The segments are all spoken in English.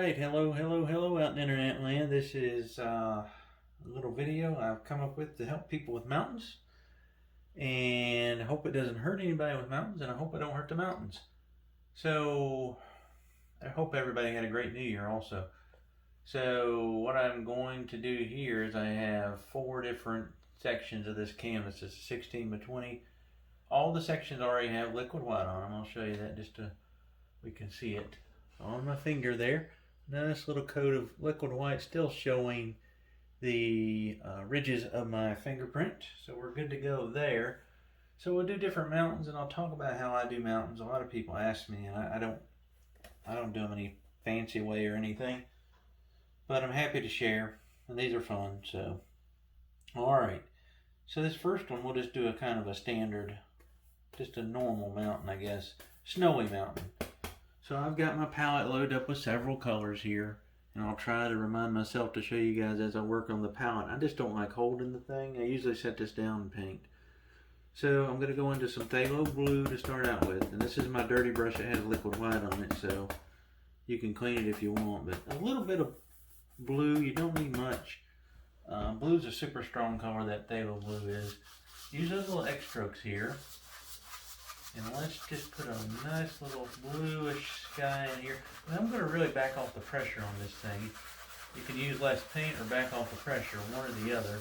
right, hello out in internet land. This is a little video I've come up with to help people with mountains, and I hope it doesn't hurt anybody with mountains, and I hope I don't hurt the mountains. So I hope everybody had a great New Year also. So what I'm going to do here is I have 4 different sections of this canvas. It's 16 by 20. All the sections already have liquid white on them. I'll show you that just so we can see it on my finger there. Nice little coat of liquid white, still showing the ridges of my fingerprint. So we're good to go there. So we'll do different mountains, and I'll talk about how I do mountains. A lot of people ask me, and I don't do them any fancy way or anything, but I'm happy to share, and these are fun. So, all right. So this first one, we'll just do a kind of a standard, just a normal mountain, I guess, snowy mountain. So I've got my palette loaded up with several colors here, and I'll try to remind myself to show you guys as I work on the palette. I just don't like holding the thing. I usually set this down and paint. So I'm going to go into some phthalo blue to start out with, and this is my dirty brush that has liquid white on it, so you can clean it if you want, but a little bit of blue, you don't need much. Blue's a super strong color, that phthalo blue is. Use those little X strokes here. And let's just put a nice little bluish sky in here. And I'm going to really back off the pressure on this thing. You can use less paint or back off the pressure, one or the other.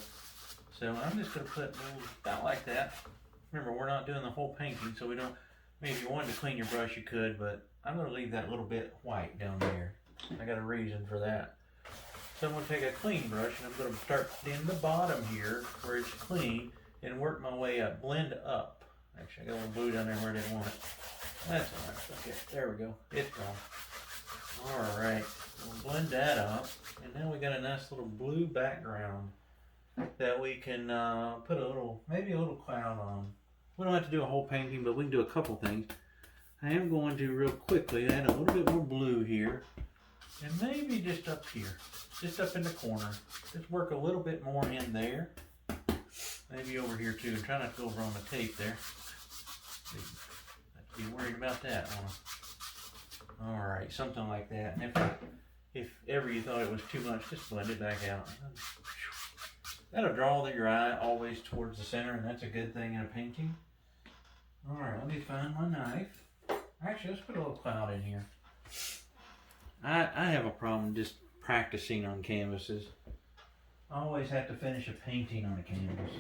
So I'm just going to put about like that. Remember, we're not doing the whole painting, so we don't, I mean, if you wanted to clean your brush, you could, but I'm going to leave that little bit white down there. I got a reason for that. So I'm going to take a clean brush, and I'm going to start in the bottom here, where it's clean, and work my way up, blend up. Actually, I got a little blue down there where I didn't want it. That's all right. Okay, there we go. It's gone. All right, we'll blend that up, and now we got a nice little blue background that we can put a little, maybe a little cloud on. We don't have to do a whole painting, but we can do a couple things. I am going to real quickly add a little bit more blue here, and maybe just up here, just up in the corner. Just work a little bit more in there. Maybe over here too, and try not to go over on the tape there. I'd be worried about that one. Alright, something like that. And if ever you thought it was too much, just blend it back out. That'll draw your eye always towards the center, and that's a good thing in a painting. Alright, let me find my knife. Actually, let's put a little cloud in here. I have a problem just practicing on canvases. I always have to finish a painting on a canvas.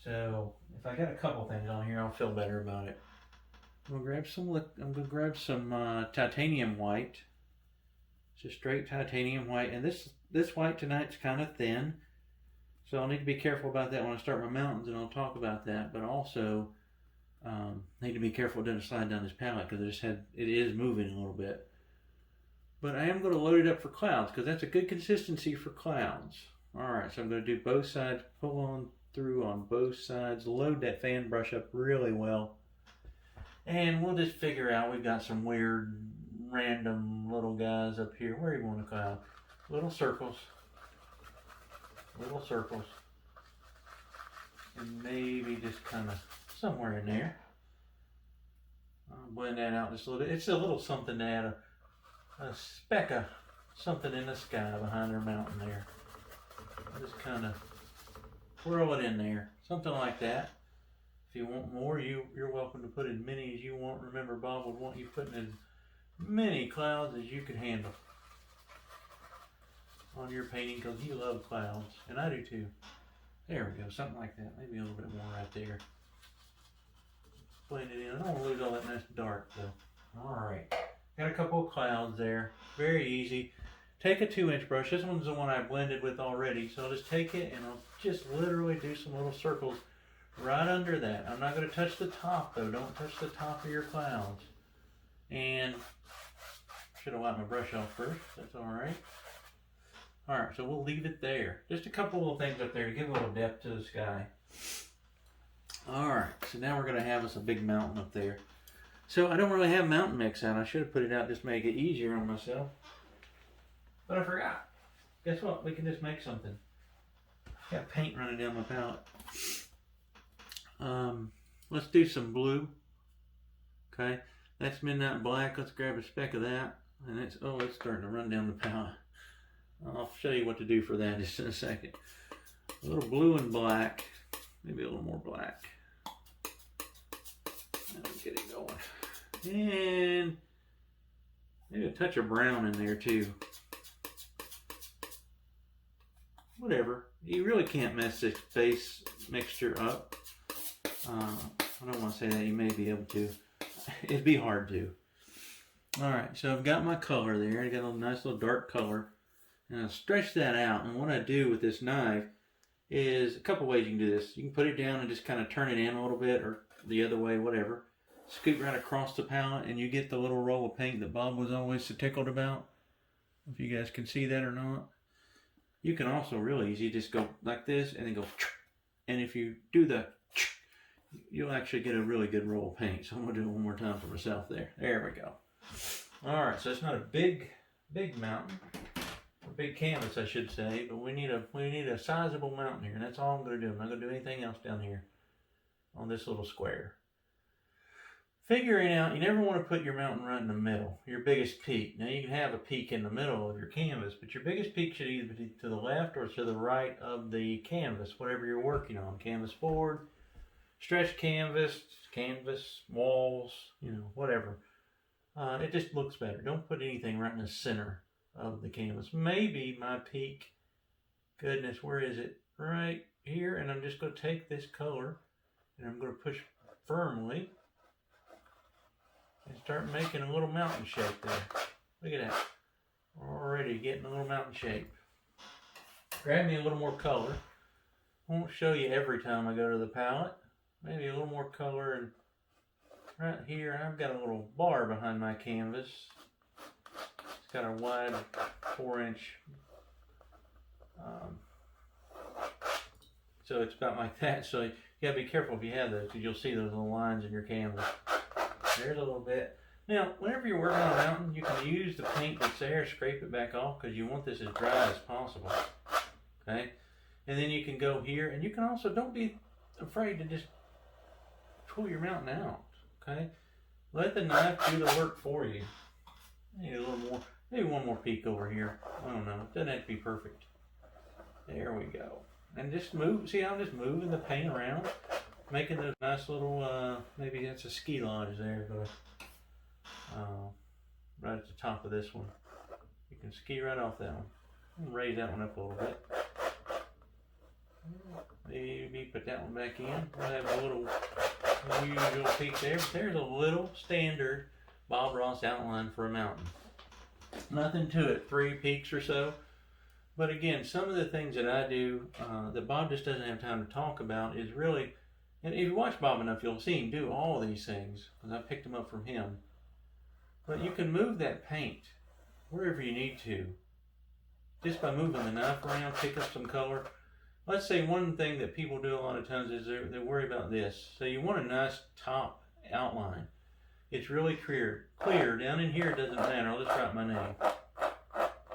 So if I got a couple things on here, I'll feel better about it. I'm gonna grab some titanium white. Just straight titanium white, and this white tonight's kind of thin, so I'll need to be careful about that when I start my mountains, and I'll talk about that. But also need to be careful it doesn't slide down this palette, because it is moving a little bit. But I am going to load it up for clouds, because that's a good consistency for clouds. Alright, so I'm going to do both sides, pull on through on both sides, load that fan brush up really well. And we'll just figure out, we've got some weird, random little guys up here. Where do you want a cloud? Little circles. Little circles. And maybe just kind of somewhere in there. I'll blend that out just a little bit. It's a little something to add a speck of something in the sky behind their mountain there. I'll just kind of swirl it in there, something like that. If you want more, you're welcome to put as many as you want. Remember, Bob would want you putting as many clouds as you can handle on your painting, because you love clouds, and I do too. There we go, something like that. Maybe a little bit more right there. Blend it in. I don't want to lose all that nice dark though. All right. Got a couple of clouds there. Very easy. Take a 2-inch brush. This one's the one I blended with already. So I'll just take it and I'll just literally do some little circles right under that. I'm not going to touch the top though. Don't touch the top of your clouds. And should have wiped my brush off first. That's alright. Alright, so we'll leave it there. Just a couple little things up there to give a little depth to the sky. Alright, so now we're going to have us a big mountain up there. So I don't really have mountain mix out. I should have put it out just to make it easier on myself. But I forgot. Guess what? We can just make something. Got paint running down my palette. Let's do some blue. Okay. That's midnight black. Let's grab a speck of that. And it's starting to run down the palette. I'll show you what to do for that just in a second. A little blue and black, maybe a little more black. And get it going. And maybe a touch of brown in there too. Whatever. You really can't mess this base mixture up. I don't want to say that, you may be able to. It'd be hard to. Alright, so I've got my color there. I got a nice little dark color. And I'll stretch that out. And what I do with this knife is a couple ways you can do this. You can put it down and just kind of turn it in a little bit, or the other way, whatever. Scoot right across the palette and you get the little roll of paint that Bob was always so tickled about. If you guys can see that or not. You can also really easy just go like this and then go, and if you do the, you'll actually get a really good roll of paint. So I'm going to do it one more time for myself there. There we go. Alright, so it's not a big mountain. A big canvas, I should say, but we need a sizable mountain here, and that's all I'm going to do. I'm not going to do anything else down here on this little square. Figuring out, you never want to put your mountain right in the middle, your biggest peak. Now you can have a peak in the middle of your canvas, but your biggest peak should either be to the left or to the right of the canvas, whatever you're working on. Canvas forward, stretch canvas, walls, whatever. It just looks better. Don't put anything right in the center of the canvas. Maybe my peak, goodness, where is it? Right here, and I'm just going to take this color and I'm going to push firmly and start making a little mountain shape there. Look at that. Already getting a little mountain shape. Grab me a little more color. Won't show you every time I go to the palette. Maybe a little more color, and right here I've got a little bar behind my canvas. It's got a wide 4-inch, so it's about like that. So you gotta be careful if you have those, because you'll see those little lines in your canvas. There's a little bit. Now, whenever you're working on a mountain, you can use the paint that's there, scrape it back off, because you want this as dry as possible. Okay? And then you can go here, and you can also, don't be afraid to just pull your mountain out. Okay? Let the knife do the work for you. Maybe a little more, maybe one more peek over here. I don't know. It doesn't have to be perfect. There we go. And just move, see how I'm just moving the paint around? Making those nice little, maybe that's a ski lodge there, but right at the top of this one. You can ski right off that one. I'm gonna raise that one up a little bit. Maybe put that one back in. We'll have a little usual peak there, but there's a little standard Bob Ross outline for a mountain. Nothing to it, 3 peaks or so. But again, some of the things that I do that Bob just doesn't have time to talk about is really, and if you watch Bob enough, you'll see him do all these things, because I picked them up from him. But you can move that paint wherever you need to, just by moving the knife around, pick up some color. Let's say one thing that people do a lot of times is they worry about this. So you want a nice top outline. It's really clear. Down in here, it doesn't matter. I'll just write my name.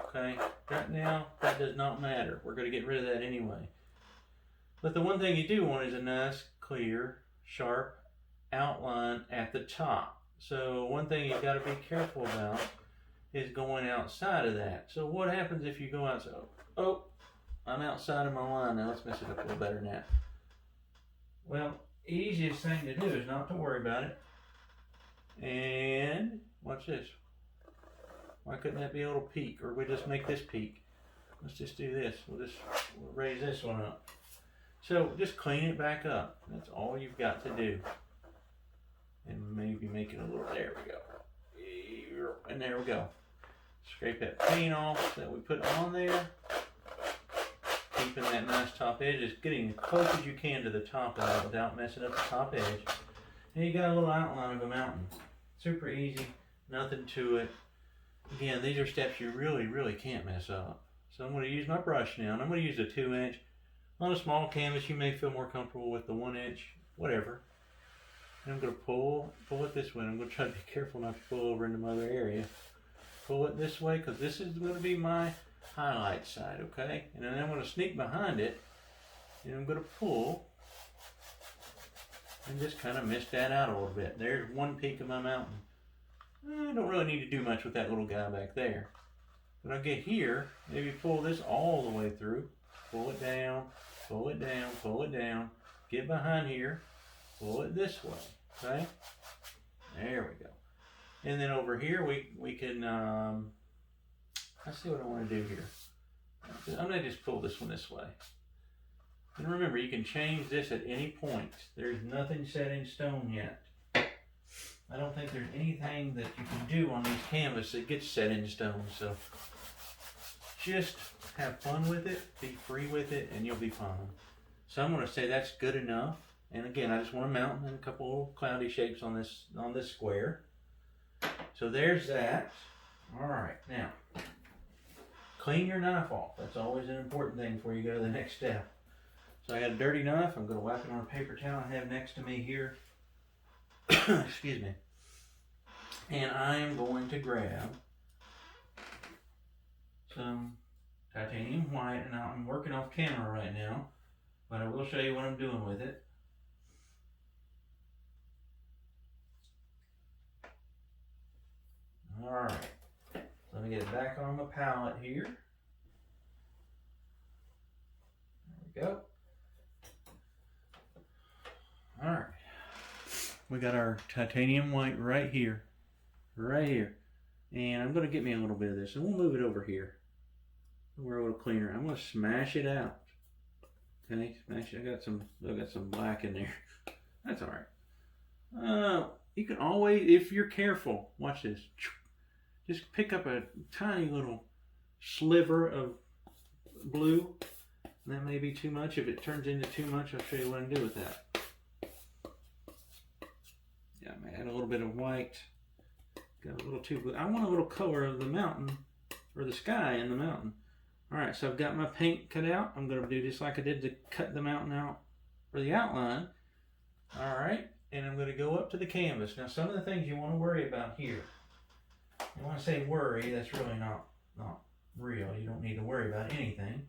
Okay? Right now, that does not matter. We're going to get rid of that anyway. But the one thing you do want is a nice, clear, sharp outline at the top. So one thing you've got to be careful about is going outside of that. So what happens if you go outside? Oh, I'm outside of my line now. Let's mess it up a little better than that. Well, easiest thing to do is not to worry about it. And watch this. Why couldn't that be a little peak? Or we just make this peak. Let's just do this. We'll raise this one up. So just clean it back up. That's all you've got to do. And maybe make it a little, there we go. And there we go. Scrape that paint off that we put on there. Keeping that nice top edge, just getting as close as you can to the top of it without messing up the top edge. And you got a little outline of a mountain. Super easy, nothing to it. Again, these are steps you really, really can't mess up. So I'm going to use my brush now, and I'm going to use a 2-inch. On a small canvas, you may feel more comfortable with the 1-inch, whatever. And I'm going to pull it this way. I'm going to try to be careful not to pull over into my other area. Pull it this way, because this is going to be my highlight side, okay? And then I'm going to sneak behind it, and I'm going to pull, and just kind of mist that out a little bit. There's one peak of my mountain. Don't don't really need to do much with that little guy back there. When I get here, maybe pull this all the way through. Pull it down, pull it down, pull it down. Get behind here, pull it this way, okay? There we go. And then over here, we can, let's see what I want to do here. I'm going to just pull this one this way. And remember, you can change this at any point. There's nothing set in stone yet. I don't think there's anything that you can do on these canvas that gets set in stone. So just have fun with it, be free with it, and you'll be fine. So I'm going to say that's good enough. And again, I just want a mountain and a couple of cloudy shapes on this square. So there's that. All right, now clean your knife off. That's always an important thing before you go to the next step. So I got a dirty knife. I'm going to wipe it on a paper towel I have next to me here. Excuse me. And I am going to grab some titanium white, and I'm working off camera right now, but I will show you what I'm doing with it. All right, let me get it back on the palette here. There we go. All right, we got our titanium white right here, and I'm going to get me a little bit of this, and we'll move it over here. We're a little cleaner. I'm going to smash it out. Okay, smash it. I got some black in there. That's all right. You can always, if you're careful, watch this. Just pick up a tiny little sliver of blue. That may be too much. If it turns into too much, I'll show you what I can do with that. Yeah, I may add a little bit of white. Got a little too blue. I want a little color of the mountain, or the sky in the mountain. All right, so I've got my paint cut out. I'm going to do just like I did to cut the mountain out for the outline. All right, and I'm going to go up to the canvas. Now, some of the things you want to worry about here. And when I say worry, that's really not real. You don't need to worry about anything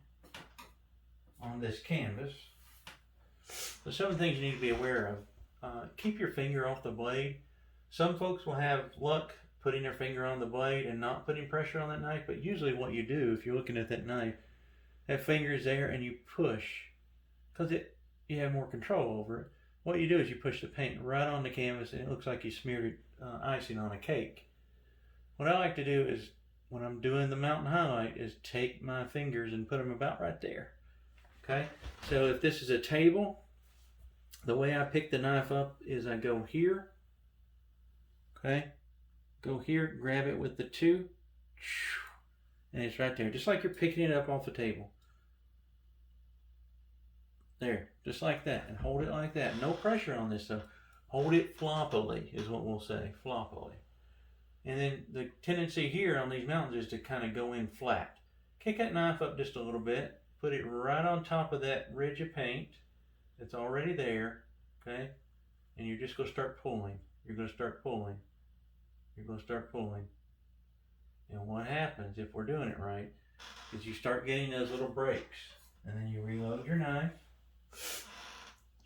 on this canvas. But some of the things you need to be aware of. Keep your finger off the blade. Some folks will have luck putting their finger on the blade and not putting pressure on that knife, but usually what you do, if you're looking at that knife, that finger is there and you push, because you have more control over it. What you do is you push the paint right on the canvas and it looks like you smeared icing on a cake. What I like to do is, when I'm doing the mountain highlight, is take my fingers and put them about right there. Okay, so if this is a table, the way I pick the knife up is I go here, okay, go here, grab it with the two, and it's right there, just like you're picking it up off the table. There, just like that, and hold it like that. No pressure on this though. Hold it floppily is what we'll say, floppily. And then the tendency here on these mountains is to kind of go in flat. Kick that knife up just a little bit, put it right on top of that ridge of paint that's already there, okay? And you're just going to start pulling. You're going to start pulling. You're going to start pulling. And what happens if we're doing it right is you start getting those little breaks, and then you reload your knife. Just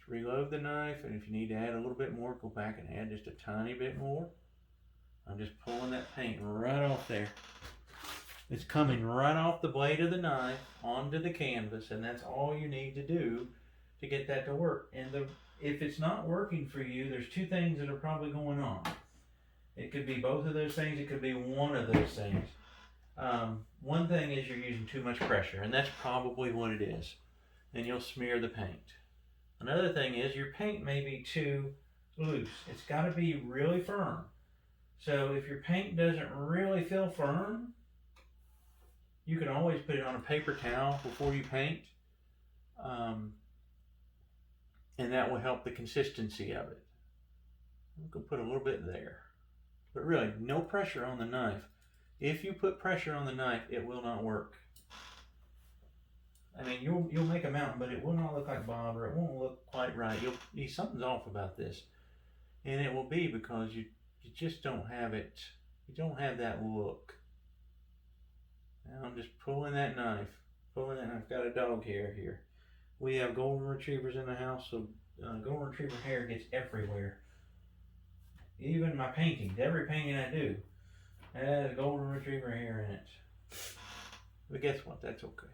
reload the knife, and if you need to add a little bit more, go back and add just a tiny bit more. I'm just pulling that paint right off there. It's coming right off the blade of the knife onto the canvas, and that's all you need to do to get that to work. And if it's not working for you, there's two things that are probably going on. It could be both of those things. It could be one of those things. One thing is you're using too much pressure, and that's probably what it is. And you'll smear the paint. Another thing is your paint may be too loose. It's got to be really firm. So if your paint doesn't really feel firm, you can always put it on a paper towel before you paint. And that will help the consistency of it. I'm going to put a little bit there. But really, no pressure on the knife. If you put pressure on the knife, it will not work. I mean, you'll make a mountain, but it will not look like Bob, or it won't look quite right. Something's off about this. And it will be because you just don't have it. You don't have that look. Now I'm just pulling that knife. I've got a dog hair here. We have golden retrievers in the house, so golden retriever hair gets everywhere. Even my paintings, every painting I do, has a golden retriever hair in it. But guess what? That's okay.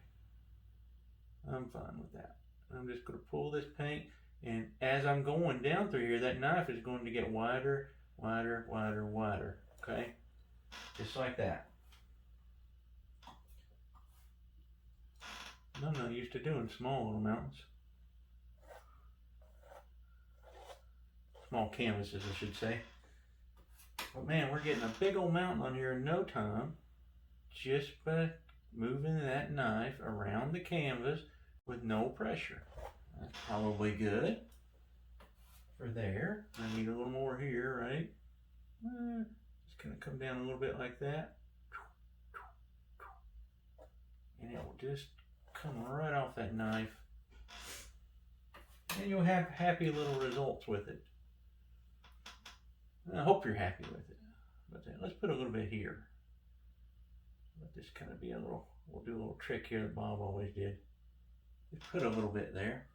I'm fine with that. I'm just going to pull this paint, and as I'm going down through here, that knife is going to get wider, wider, wider, wider. Okay? Just like that. I'm not used to doing small little mountains. Small canvases, I should say. But man, we're getting a big old mountain on here in no time, just by moving that knife around the canvas with no pressure. That's probably good for there. I need a little more here, right? Just kind of come down a little bit like that. And it will just come right off that knife. And you'll have happy little results with it. I hope you're happy with it. But let's put a little bit here. Let this kind of be a little, we'll do a little trick here that Bob always did. Just put a little bit there.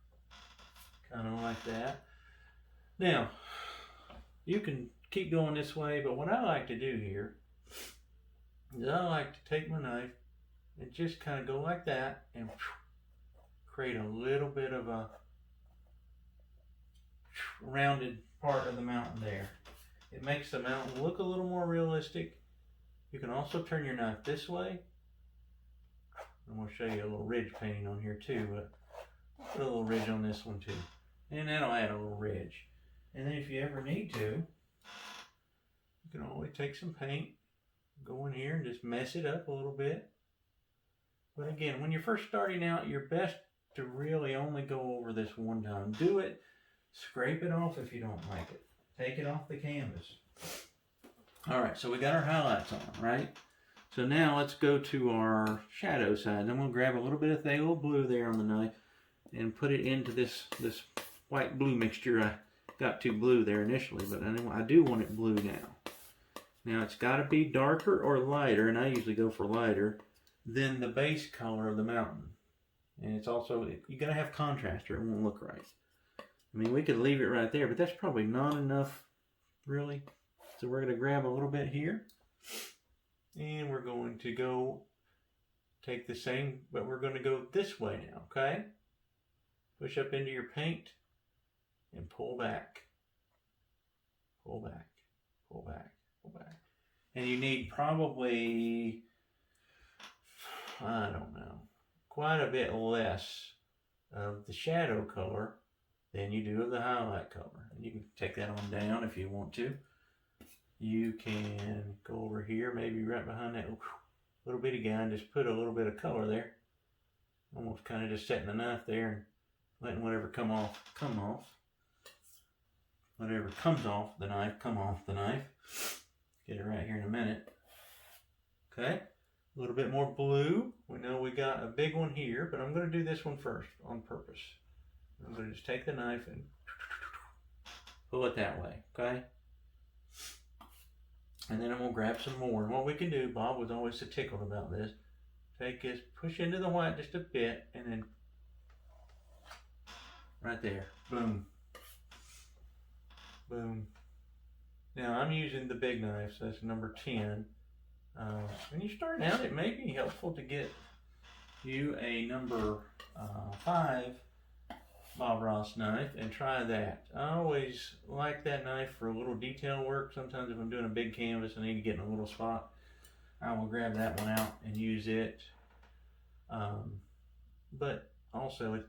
Kind of like that. Now, you can keep going this way, but what I like to do here is I like to take my knife and just kind of go like that and create a little bit of a rounded part of the mountain there. It makes the mountain look a little more realistic. You can also turn your knife this way. I'm going to show you a little ridge painting on here too, but put a little ridge on this one too. And that'll add a little ridge. And then if you ever need to, you can always take some paint, go in here and just mess it up a little bit. But again, when you're first starting out, you're best to really only go over this one time. Do it, scrape it off if you don't like it. Take it off the canvas. All right, so we got our highlights on, right? So now let's go to our shadow side. And I'm going to grab a little bit of phthalo blue there on the knife and put it into this white blue mixture. I got too blue there initially, but I do want it blue now. Now it's got to be darker or lighter, and I usually go for lighter, than the base color of the mountain. And it's also, you got to have contrast or it won't look right. I mean, we could leave it right there, but that's probably not enough, really. So we're going to grab a little bit here. And we're going to go take the same, but we're going to go this way now, okay? Push up into your paint and pull back. Pull back, pull back, pull back. And you need probably, I don't know, quite a bit less of the shadow color than you do of the highlight color. And you can take that on down if you want to. You can go over here, maybe right behind that little bitty guy, and just put a little bit of color there. Almost kind of just setting the knife there and letting whatever come off. Whatever comes off the knife, come off the knife. Get it right here in a minute. Okay, a little bit more blue. We know we got a big one here, but I'm going to do this one first on purpose. I'm going to just take the knife and pull it that way, okay? And then I'm going to grab some more. And what we can do, Bob was always so tickled about this, take this, push into the white just a bit, and then right there, boom. Boom. Now I'm using the big knife, so that's number 10. When you start out, it may be helpful to get you a number 5 Bob Ross knife and try that. I always like that knife for a little detail work. Sometimes if I'm doing a big canvas and I need to get in a little spot, I will grab that one out and use it. But also,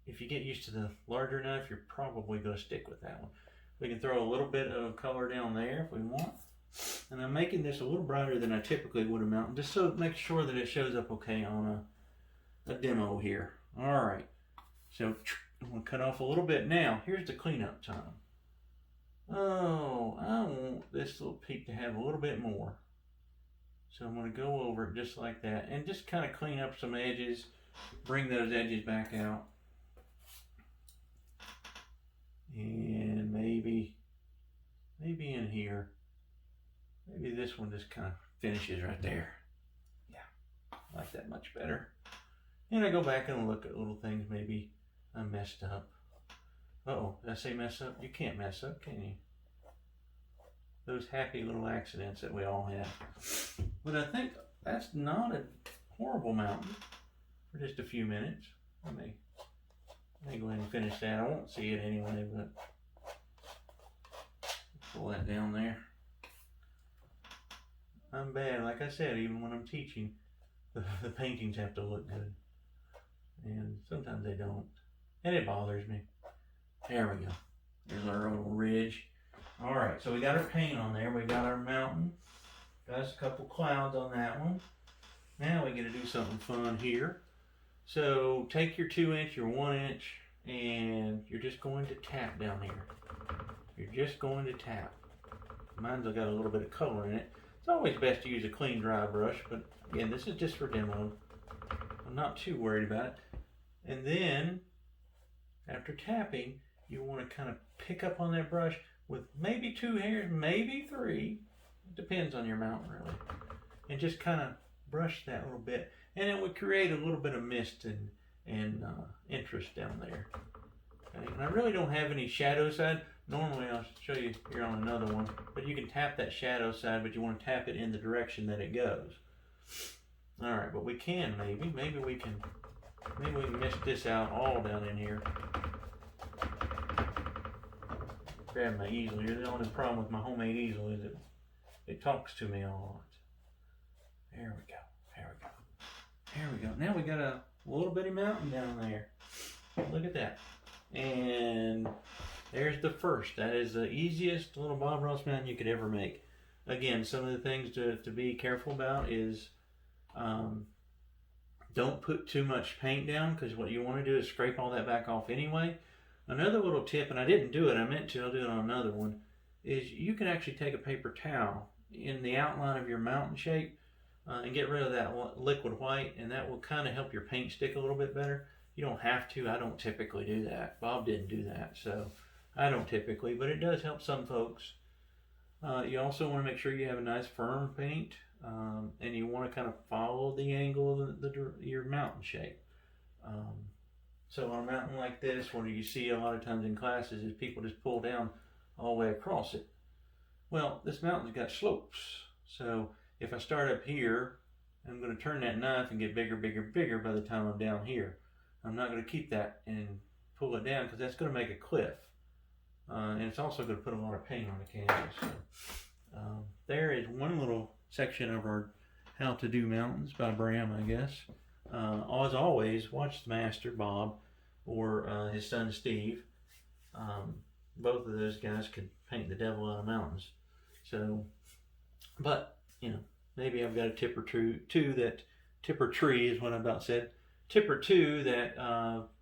if you get used to the larger knife, you're probably going to stick with that one. We can throw a little bit of color down there if we want. And I'm making this a little brighter than I typically would a mountain, just so make sure that it shows up okay on a demo here. All right. So I'm going to cut off a little bit. Now, here's the cleanup time. Oh, I want this little peak to have a little bit more. So I'm going to go over it just like that and just kind of clean up some edges, bring those edges back out. And maybe in here, maybe this one just kind of finishes right there. Yeah, I like that much better. And I go back and look at little things maybe I messed up. Uh-oh, did I say mess up? You can't mess up, can you? those happy little accidents that we all have. But I think that's not a horrible mountain for just a few minutes. Let me go ahead and finish that. I won't see it anyway, but pull that down there. I'm bad, like I said, even when I'm teaching, the paintings have to look good. And sometimes they don't. And it bothers me. There we go. There's our little ridge. Alright, so we got our paint on there. We got our mountain. Got us a couple clouds on that one. Now we get to do something fun here. So take your 2-inch, your 1-inch, and you're just going to tap down here. You're just going to tap. Mine's got a little bit of color in it. It's always best to use a clean dry brush, but again, this is just for demo. I'm not too worried about it. And then, after tapping, you want to kind of pick up on that brush with maybe 2 hairs, maybe 3. It depends on your mountain, really. And just kind of brush that little bit. And it would create a little bit of mist and interest down there. Okay? And I really don't have any shadow side. Normally I'll show you here on another one. But you can tap that shadow side, but you want to tap it in the direction that it goes. Alright, but we can maybe we can mist this out all down in here. Grab my easel here. The only problem with my homemade easel is it talks to me a lot. There we go. There we go. There we go. Now we got a little bitty mountain down there. Look at that. And there's the first. That is the easiest little Bob Ross mountain you could ever make. Again, some of the things to be careful about is don't put too much paint down, because what you want to do is scrape all that back off anyway. Another little tip, and I didn't do it, I meant to, I'll do it on another one, is you can actually take a paper towel in the outline of your mountain shape and get rid of that liquid white, and that will kind of help your paint stick a little bit better. You don't have to. I don't typically do that. Bob didn't do that, so I don't typically, but it does help some folks. You also want to make sure you have a nice firm paint, and you want to kind of follow the angle of your mountain shape. So on a mountain like this, what you see a lot of times in classes is people just pull down all the way across it. Well, this mountain's got slopes, so if I start up here, I'm going to turn that knife and get bigger, bigger, bigger by the time I'm down here. I'm not going to keep that and pull it down, because that's going to make a cliff. And it's also going to put a lot of paint on the canvas. So, there is one little section of our How to Do Mountains by Bram, I guess. As always, watch the master, Bob, or his son, Steve. Both of those guys could paint the devil out of mountains. So, but, you know, maybe I've got a tip or two that, tip or tree is what I about said, tip or two that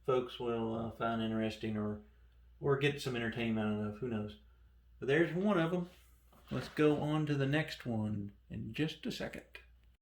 folks will find interesting or get some entertainment out of, who knows. But there's one of them. Let's go on to the next one in just a second.